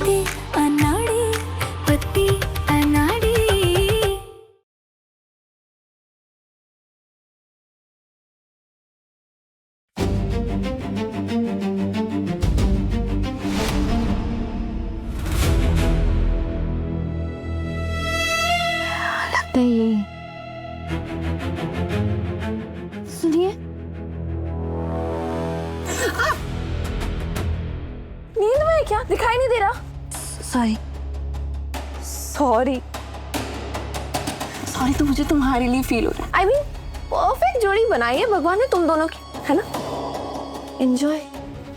पत्ती अनाड़ी, पत्ती अनाड़ी। लगता है यही। सुनिए, नींद में है क्या? दिखाई नहीं दे रहा। सॉरी सॉरी सॉरी, तो मुझे तुम्हारे लिए फील हो रहा है। आई मीन परफेक्ट जोड़ी बनाई है भगवान ने तुम दोनों की, है ना? एंजॉय।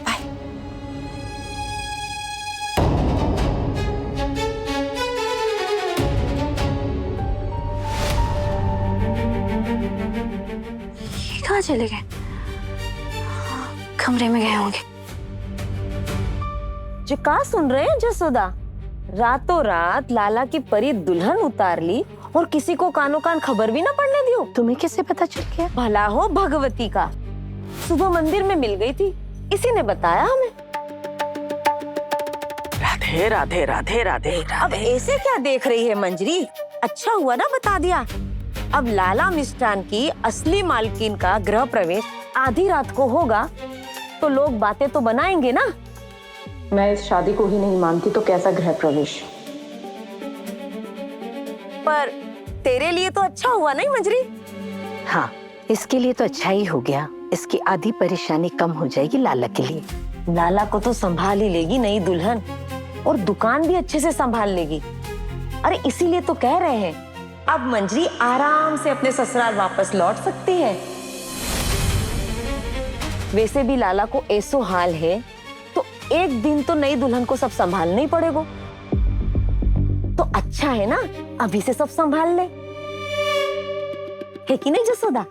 बाय। ये कहाँ चले गए? कमरे में गए होंगे। जो कहा सुन रहे हैं जसोदा? रातों रात लाला की परी दुल्हन उतार ली और किसी को कानों कान खबर भी ना पड़ने दियो। तुम्हें कैसे पता चल गया? भला हो भगवती का, सुबह मंदिर में मिल गई थी, इसी ने बताया हमें। राधे राधे राधे राधे अब ऐसे क्या देख रही है मंजरी? अच्छा हुआ ना बता दिया। अब लाला मिष्ठान की असली मालकिन का गृह प्रवेश आधी रात को होगा तो लोग बातें तो बनाएंगे ना। मैं इस शादी को ही नहीं मानती तो कैसा गृह प्रवेश। पर तेरे लिए तो अच्छा हुआ नहीं मंजरी? हाँ, इसके लिए तो अच्छा ही हो गया। इसकी आधी परेशानी कम हो जाएगी लाला के लिए। लाला को तो संभाल ही लेगी नई दुल्हन, और दुकान भी अच्छे से संभाल लेगी। अरे इसीलिए तो कह रहे हैं अब मंजरी आराम से अपने ससुराल वापस लौट सकती है। वैसे भी लाला को ऐसो हाल है तो एक दिन तो नई दुल्हन को सब संभालना ही पड़ेगा। तो अच्छा है ना अभी से सब संभाल ले, है कि नहीं जसोदा?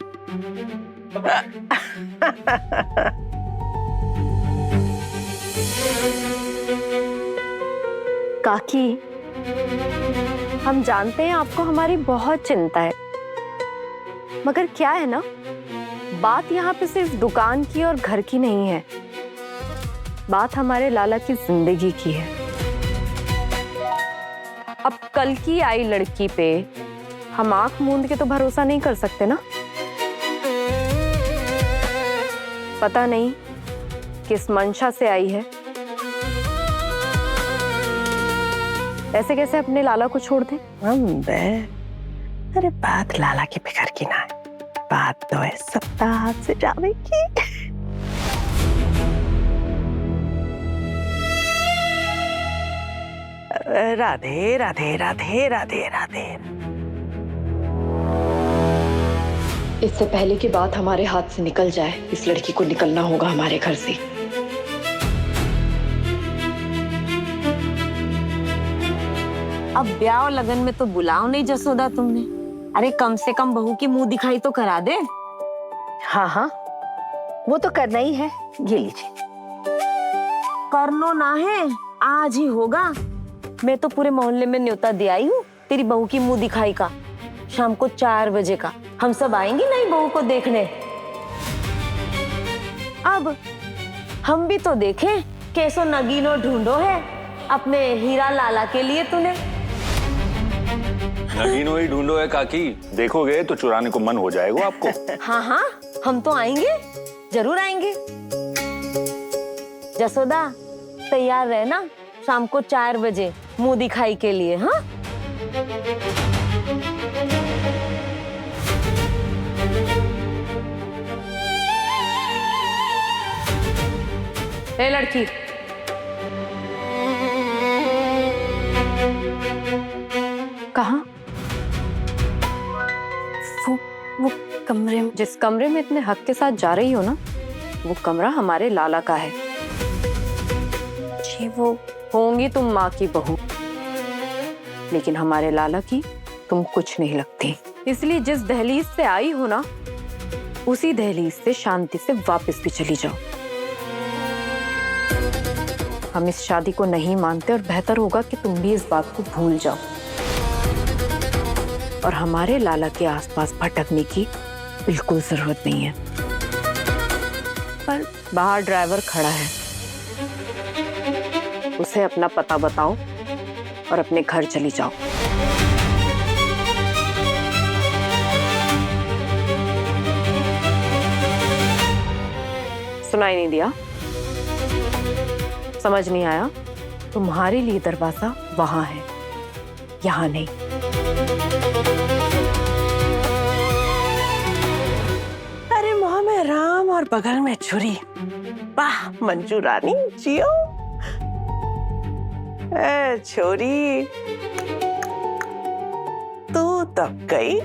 काकी, हम जानते हैं आपको हमारी बहुत चिंता है, मगर क्या है ना, बात यहाँ पे सिर्फ दुकान की और घर की नहीं है, बात हमारे लाला की जिंदगी की है। अब कल की आई लड़की पे हम आंख मूंद के तो भरोसा नहीं कर सकते ना। पता नहीं किस मंशा से आई है, ऐसे कैसे अपने लाला को छोड़ दे? अरे बात लाला की फिक्र की ना है, बात तो है सप्ताह से जाने की। राधे राधे राधे राधे राधे। इससे पहले कि बात हमारे हाथ से निकल जाए, इस लड़की को निकलना होगा हमारे घर से। अब ब्याह और लगन में तो बुलाओ नहीं जसोदा तुमने। अरे कम से कम बहू की मुंह दिखाई तो करा दे। हाँ हाँ, वो तो करना ही है। ये लीजिए। करनो ना है, आज ही होगा। मैं तो पूरे मोहल्ले में न्योता दे आई हूँ तेरी बहू की मुंह दिखाई का। शाम को 4 बजे का हम सब आएंगे नई बहू को देखने। अब हम भी तो देखें कैसो नगीनो ढूंढो है अपने हीरा लाला के लिए तूने। नगीनो ही ढूंढो है काकी, देखोगे तो चुराने को मन हो जाएगा आपको। हाँ हाँ, हम तो आएंगे, जरूर आएंगे। जसोदा तैयार रहना शाम को 4 बजे मुंह दिखाई के लिए। हाँ ए लड़की, कहाँ? वो कमरे में। जिस कमरे में इतने हक के साथ जा रही हो ना, वो कमरा हमारे लाला का है। जी वो होंगी तुम माँ की बहू, लेकिन हमारे लाला की तुम कुछ नहीं लगती। इसलिए जिस दहलीज से आई हो ना, उसी दहलीज से शांति से वापस भी चली जाओ। हम इस शादी को नहीं मानते और बेहतर होगा कि तुम भी इस बात को भूल जाओ और हमारे लाला के आसपास भटकने की बिल्कुल जरूरत नहीं है। पर बाहर ड्राइवर खड़ा है, उसे अपना पता बताओ और अपने घर चली जाओ। सुनाई नहीं दिया? समझ नहीं आया? तुम्हारे लिए दरवाजा वहां है, यहां नहीं। अरे मुंह में राम और बगल में छुरी। वाह मंजू रानी जियो। ए छोरी, तू तब गई।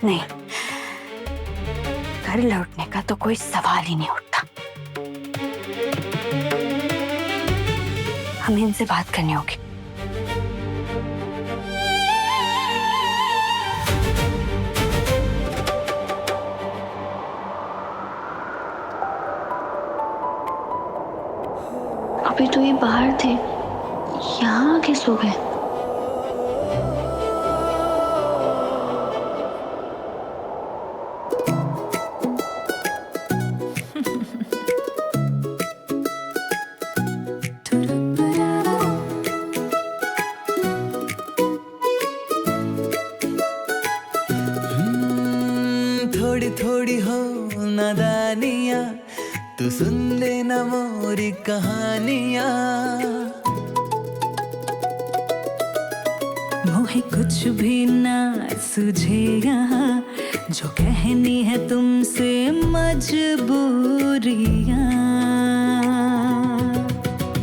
नहीं, घर लौटने का तो कोई सवाल ही नहीं उठता। हमें इनसे बात करनी होगी। अभी तो ये बाहर थे, यहाँ आके सो गए। थोड़ी थोड़ी हो नादानियाँ, तू सुन लेना मोरी कहानियाँ। मोहे कुछ भी ना सूझे यहाँ, जो कहनी है तुमसे मजबूरियाँ।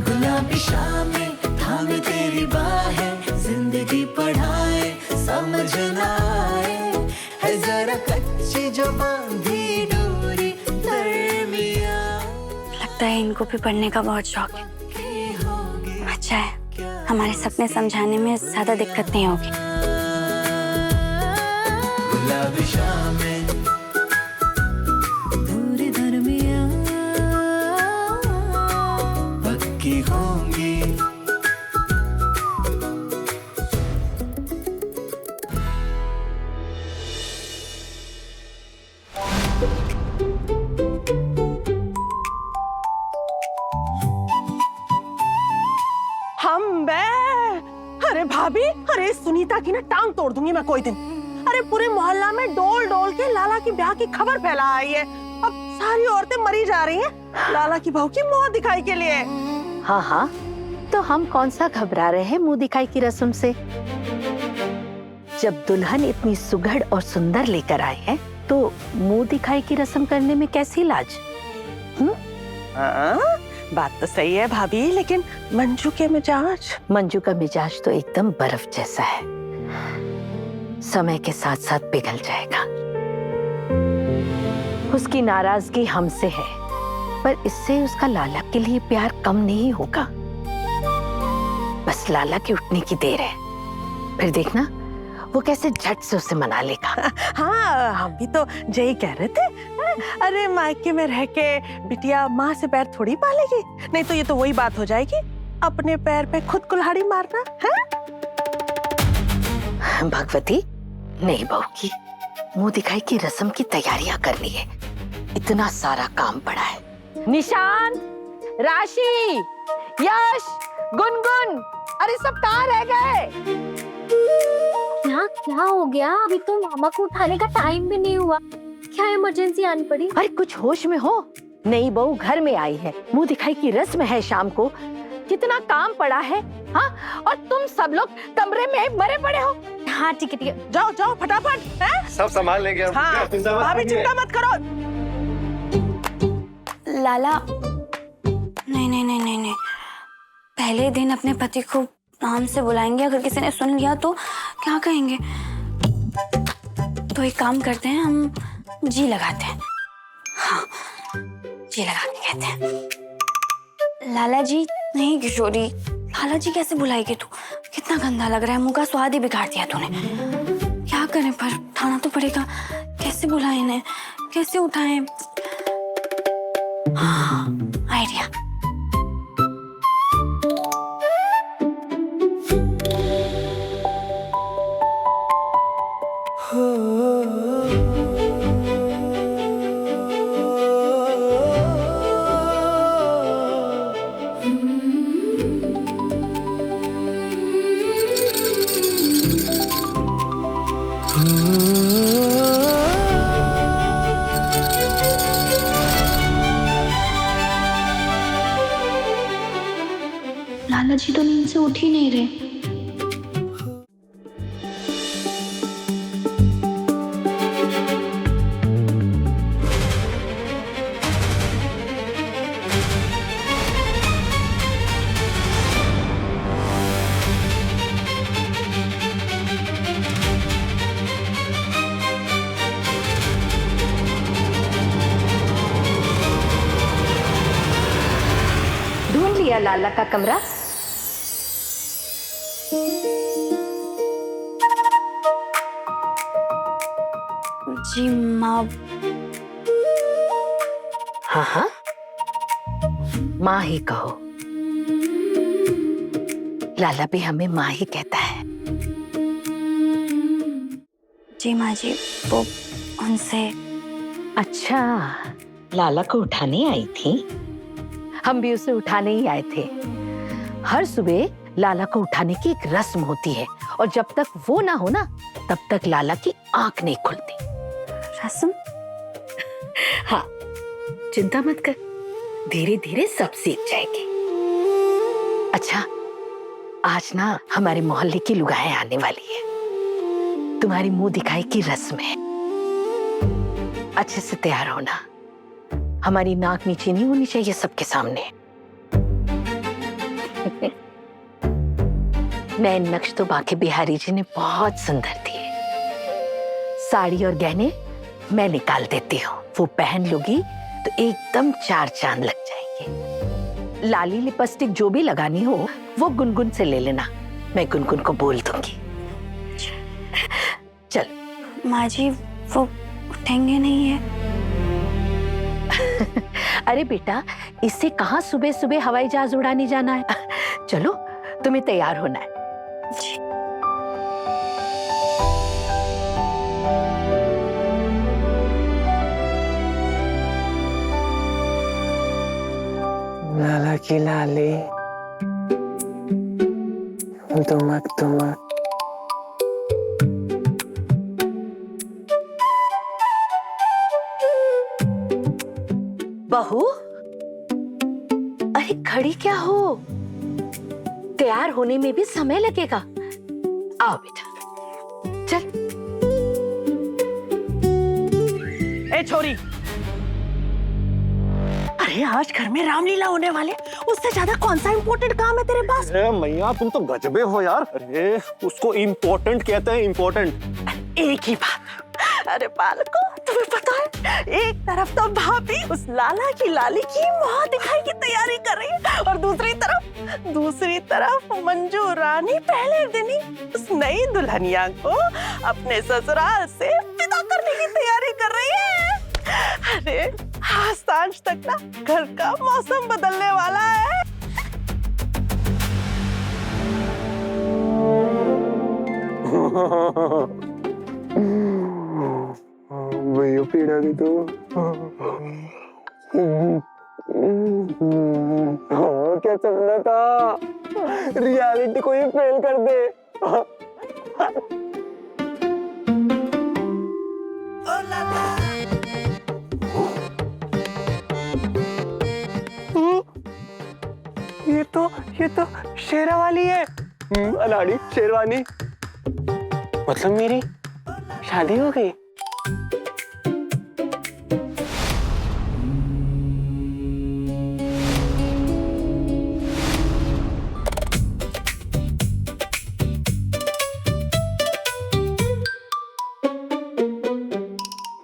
गुलाबी शामें थामे तेरी बाहें, जिंदगी पढ़ाए समझ ना आए, है जरा कच्ची जो बांधी डोरी दरमिया। लगता है इनको भी पढ़ने का बहुत शौक है। अच्छा है, हमारे सपने समझाने में ज्यादा दिक्कत नहीं होगी। गुलाबी शामें दूरी दरमिया पक्की होंगी। हम बे, अरे भाभी, अरे सुनीता की ना टांग तोड़ दूंगी मैं कोई दिन। अरे पूरे मोहल्ला में डोल डोल के लाला की ब्याह की खबर फैला आई है। अब सारी औरतें मरी जा रही हैं लाला की बहू की मुंह दिखाई के लिए। हाँ हाँ, तो हम कौन सा घबरा रहे हैं मुंह दिखाई की रस्म से। जब दुल्हन इतनी सुघड़ और सुंदर लेकर आए हैं तो मुंह दिखाई की रस्म करने में कैसी लाज। हाँ, बात तो सही है भाभी, लेकिन मंजू के मिजाज। मंजू का मिजाज तो एकदम बर्फ जैसा है, समय के साथ साथ पिघल जाएगा। उसकी नाराजगी हमसे है, पर इससे उसका लाला के लिए प्यार कम नहीं होगा। बस लाला के उठने की देर है, फिर देखना वो कैसे झट से उसे मना लेगा। हाँ, हम भी तो यही कह रहे थे। अरे मायके में रह के बिटिया माँ से पैर थोड़ी पालेगी, नहीं तो ये तो वही बात हो जाएगी, अपने पैर पे खुद कुल्हाड़ी मारना है। भगवती, नहीं बहू की मुंह दिखाई की रस्म की तैयारियां करनी है, इतना सारा काम पड़ा है। निशान, राशि, यश, गुनगुन, अरे सब कहाँ रह गए? क्या हो गया? अभी तो मामा को उठाने का टाइम भी नहीं हुआ। क्या इमरजेंसी आनी पड़ी? अरे कुछ होश में हो। नई बहू घर में आई है, मुंह दिखाई की रस्म है शाम को, कितना काम पड़ा है। हाँ, और तुम सब लोग कमरे में मरे पड़े हो। हाँ ठीक है, जाओ जाओ फटाफट। हैं? सब संभाल लेंगे हम। हाँ, भाभी चिंता मत करो। लाला, नहीं नहीं नहीं नहीं नहीं, पहले दिन अपने पति को नाम से बुलाएंगे, अगर किसी ने सुन लिया तो क्या कहेंगे। तो एक काम करते हैं, हम जी लगाते हैं। हाँ, जी लगा के कहते हैं, लाला जी नहीं किशोरी, लाला जी कैसे बुलाएगी तू? कितना गंदा लग रहा है, मुंह का स्वाद ही बिगाड़ दिया तूने। क्या करें, पर उठाना तो पड़ेगा। कैसे बुलाएं इन्हें, कैसे उठाएं? हाँ, आइडिया। लाला जी तो नींद से उठ ही नहीं रहे। ढूंढ लिया लाला का कमरा? जी माँ, हाँ हाँ, माँ ही कहो। लाला भी हमें माँ ही कहता है। जी माँ जी, वो उनसे। अच्छा, लाला को उठाने आई थी? हम भी उसे उठाने ही आए थे। हर सुबह लाला को उठाने की एक रस्म होती है और जब तक वो ना हो ना, तब तक लाला की आंख नहीं खुलती। रस्म? हाँ, चिंता मत कर, धीरे धीरे सब सीख जाएगी। अच्छा, आज ना हमारे मोहल्ले की लुगाएं आने वाली है। तुम्हारी मुंह दिखाई की रस्म है। अच्छे से तैयार होना, हमारी नाक नीचे नहीं होनी चाहिए सबके सामने। नए नक्श तो बाके बिहारी जी ने बहुत सुंदर दिए। साड़ी और गहने मैं निकाल देती हूँ, वो पहन लोगी तो एकदम चार चांद लग जाएंगे। लाली लिपस्टिक जो भी लगानी हो वो गुनगुन से ले लेना, मैं गुनगुन को बोल दूंगी। चल। माँ जी, वो उठेंगे नहीं है? अरे बेटा, इससे कहाँ सुबह सुबह हवाई जहाज उड़ाने जाना है। चलो, तुम्हें तैयार होना है। जी। लाला की लाली, दुमक दुमक। बहू, अरे खड़ी क्या हो? तैयार होने में भी समय लगेगा। आओ बेटा, चल। ए छोरी, अरे आज घर में रामलीला होने वाले, उससे ज्यादा कौन सा इम्पोर्टेंट काम है तेरे पास? अरे मैया, तुम तो गजबे हो यार। अरे उसको इम्पोर्टेंट कहते हैं, इम्पोर्टेंट। एक ही बात। अरे बालको, तुम्हें पता है, एक तरफ तो भाभी उस लाला की लाली की मुंह दिखाई की तैयारी कर रही है और दूसरी तरफ मंजू रानी पहले दिन ही उस नई दुल्हनिया को अपने ससुराल से विदा करने की तैयारी कर रही है। अरे आज सांझ तक ना घर का मौसम बदलने वाला है। भैया पीड़ा भी तो। हाँ, क्या चलना था? रियलिटी को ही फेल कर दे। ये तो शेरावाली है। अनाड़ी शेरवानी, मतलब मेरी शादी हो गई।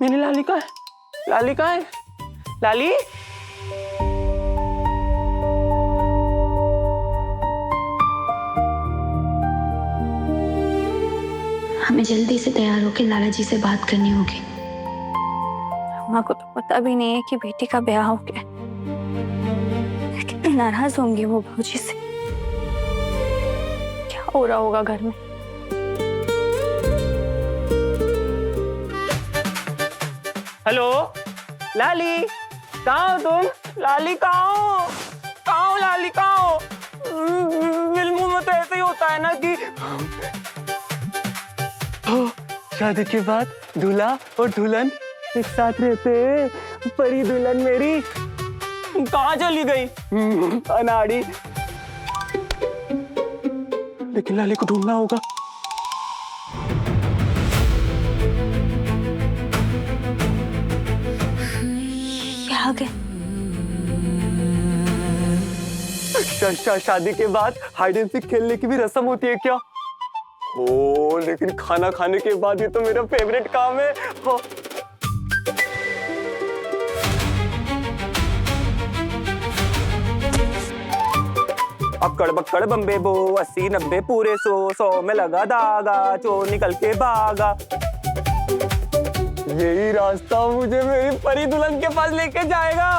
मेरी लाली कहाँ है? लाली कहाँ है? लाली? हमें जल्दी से तैयार होकर लाला जी से बात करनी होगी। माँ को तो पता भी नहीं है कि बेटी का ब्याह हो गया। कितनी नाराज होंगी वो भौजी से। क्या हो रहा होगा घर में? हेलो लाली, कहाँ हो तुम? लाली कहाँ हो? कहाँ हो लाली, कहाँ हो? फिल्मों में तो ऐसे ही होता है ना कि शादी के बाद दूल्हा और दुल्हन एक साथ रहते हैं। परी दुल्हन मेरी कहाँ चली गई? अनाड़ी। लेकिन लाली को ढूंढना होगा। क्या आ गया? शादी के बाद हाइड एंड सीक खेलने की भी रस्म होती है क्या? ओ, लेकिन खाना खाने के बाद ये तो मेरा फेवरेट काम है। अक्कड़ बक्कड़ बम्बे बो 80-90 पूरे 100 में लगा धागा, चोर निकल के भागा। यही रास्ता मुझे मेरी परी दुल्हन के पास लेके जाएगा।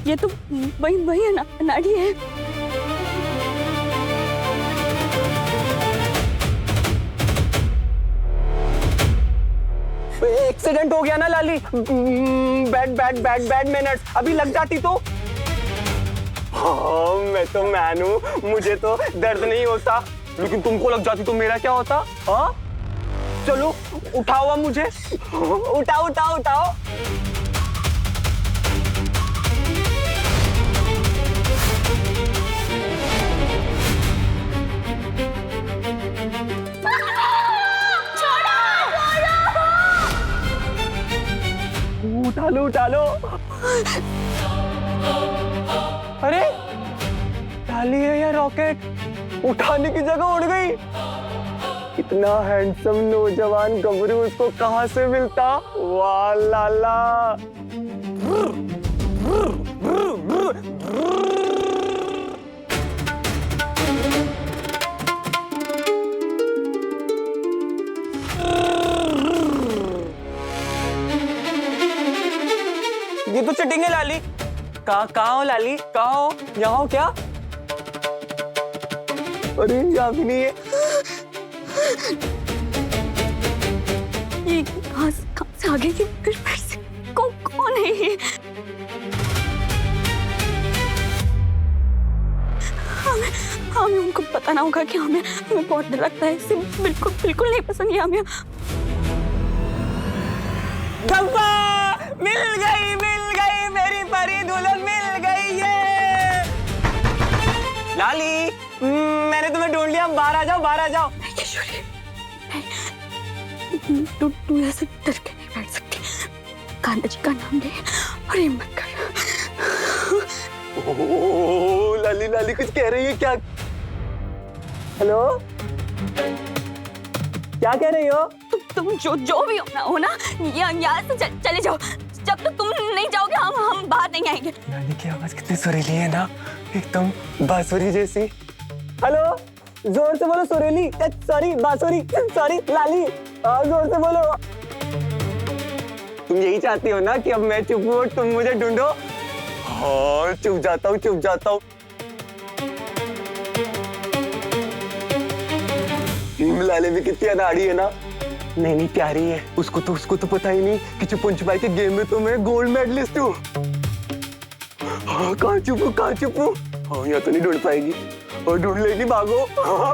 ये तो वही नाड़ी है। एक्सीडेंट हो गया ना लाली। Bad manners. अभी लग जाती तो। हाँ, मैं तो मैन हूँ, मुझे तो दर्द नहीं होता, लेकिन तुमको लग जाती तो मेरा क्या होता? हाँ, चलो उठाओ अब मुझे। उठाओ। उठा लो। अरे लाली है या रॉकेट? उठाने की जगह उड़ गई। इतना हैंडसम नौजवान गबरू उसको कहां से मिलता? वाह लाला। ये तो चिटिंग है लाली। कहाँ हो लाली? कहाँ हो? यहाँ हो क्या? अरे यहाँ भी नहीं है। ये कहाँ से आ गई? फिर से कौन है ये? हमें उनको पता ना होगा कि हमें बहुत डर लगता है। इसे बिल्कुल नहीं पसंद है हमें। गप्पा! मिल गई मेरी परी दुल्हन मिल गई है। लाली, मैंने तुम्हें ढूंढ लिया। बाहर आ जाओ। तू ऐसे डर के नहीं बैठ सकती। कान्हा जी का नाम ले और हिम्मत कर। ओह, लाली कुछ कह रही है क्या? हेलो, क्या कह रही हो? तुम जो भी हो ना, यहाँ से चले जाओ। जब तक तुम नहीं जाओगे हम बाहर नहीं आएंगे। लाली की आवाज कितनी सुरीली है ना, एकदम बांसुरी जैसी। हेलो, जोर से बोलो सुरीली। सॉरी बांसुरी, सॉरी लाली। जोर से बोलो। तुम यही चाहती हो ना कि अब मैं चुप हूँ और तुम मुझे ढूंढो? हाँ, चुप जाता हूँ। लाली भी कितनी अनाड़ी है ना। नहीं प्यारी है। उसको तो पता ही नहीं कि छुपन छुपाई के गेम में तो मैं गोल्ड मेडलिस्ट हूँ। हाँ, कहाँ चुप हूँ। हाँ, यहाँ तो नहीं ढूंढ पाएगी और ढूंढ लेगी। भागो। हाँ।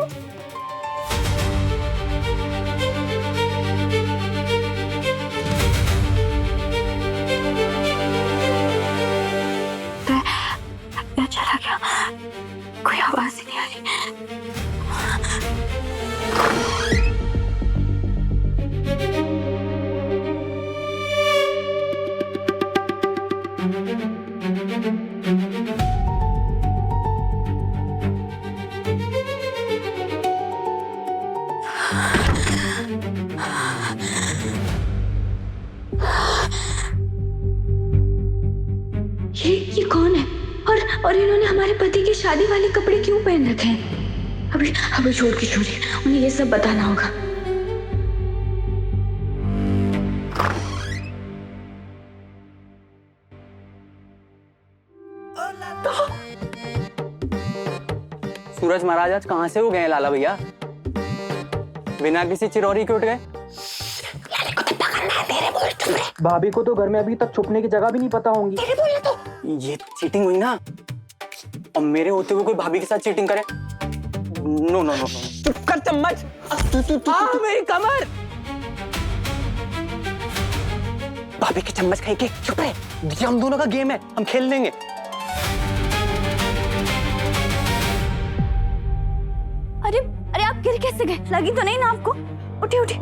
और इन्होंने हमारे पति के शादी वाले कपड़े क्यों पहन रखे हैं? अभी छोड़ किशोरी, उन्हें ये सब बताना होगा। सूरज महाराज आज कहाँ से हो गए लाला भैया? बिना किसी चिरौरी के उठ गए? भाभी को तो घर में अभी तक छुपने की जगह भी नहीं पता होंगी। तो ये चीटिंग हुई ना, और मेरे होते हुए कोई भाभी के साथ चीटिंग करे? No no no no. चुप कर चम्मच। मेरी कमर। भाभी की चम्मच खाई के चुप रहे। ये हम दोनों का गेम है, हम खेल लेंगे। अरे आप गिर कैसे गए? लगी तो नहीं ना आपको? उठे।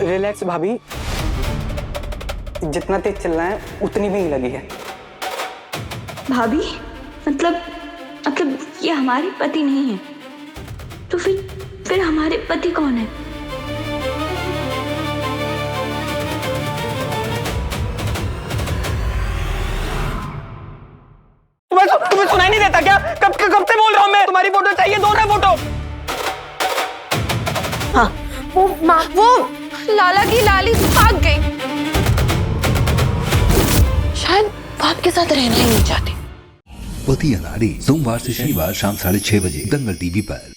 रिलैक्स भाभी, जितना तेज चलना है उतनी भी नहीं लगी है। भाभी मतलब ये हमारे पति नहीं है, तो फिर हमारे पति कौन है? तुम्हें सुनाई नहीं देता क्या? कब से बोल रहा हूँ मैं, तुम्हारी फोटो चाहिए, दो ना फोटो। हाँ वो लाला की लाली भाग गई। शायद वो आपके साथ रहना ही नहीं चाहती। पति अनाड़ी, सोमवार से शनिवार शाम 6:30 बजे दंगल टीवी पर।